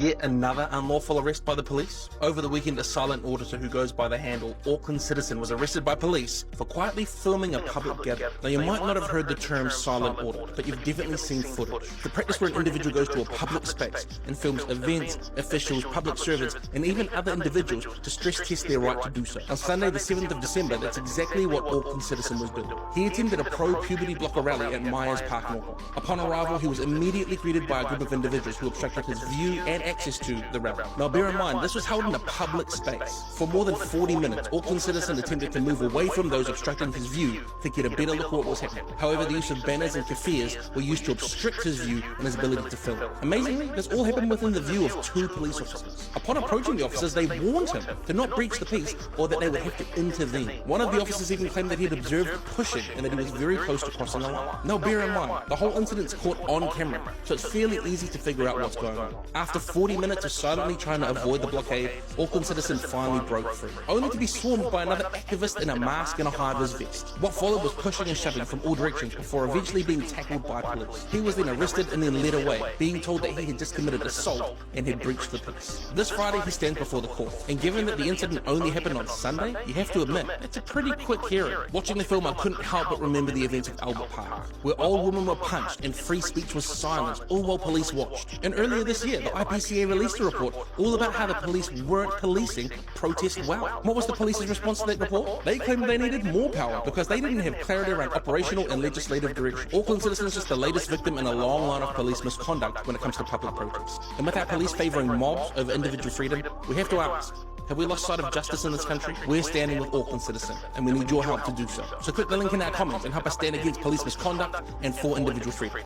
Yet another unlawful arrest by the police. Over the weekend, a silent auditor who goes by the handle Auckland Citizen was arrested by police for quietly filming a public gathering. Now, you might not have heard the term silent audit, but you've definitely seen footage. The practice where an individual goes to a public space and films events, officials, public servants, and even other individuals to stress test their right to do so. On Sunday, the 7th of December, that's exactly what Auckland Citizen was doing. He attended a pro-puberty blocker rally at Myers Park in Auckland. Upon arrival, he was immediately greeted by a group of individuals who obstructed his view and access to the rally. Now bear in mind, this was held in a public space. For more than 40 minutes, Auckland Citizen attempted to move away from those obstructing his view to get a better look at what was happening. However, the use of banners and keffiyehs were used to obstruct his view and his ability to film. Amazingly, this all happened within the view of 2 police officers. Upon approaching the officers, they warned him to not breach the peace or that they would have to intervene. One of the officers even claimed that he had observed pushing and that he was very close to crossing the line. Now bear in mind, the whole incident's caught on camera, so it's fairly easy to figure out what's going on. After 40 minutes of silently trying to avoid the blockade, Auckland Citizen finally broke free, only to be swarmed by another activist in a mask and a high-vis vest. What followed was pushing and shoving from all directions before eventually being tackled by police. He was then arrested and then led away, being told that he had just committed assault and had breached the peace. This Friday he stands before the court, and given that the incident only happened on Sunday, you have to admit, it's a pretty quick hearing. Watching the film, I couldn't help but remember the events of Albert Park, where old women were punched and free speech was silenced, all while police watched. And earlier this year, the IPCA released a report all about how the police weren't policing protest well. What was the police's response to that report? They claimed they needed more power because they didn't have clarity around operational and legislative direction. Auckland Citizen is just the latest victim in a long line of police misconduct when it comes to public protests. And with our police favouring mobs over individual freedom, we have to ask, have we lost sight of justice in this country? We're standing with Auckland Citizen, and we need your help to do so. So click the link in our comments and help us stand against police misconduct and for individual freedom.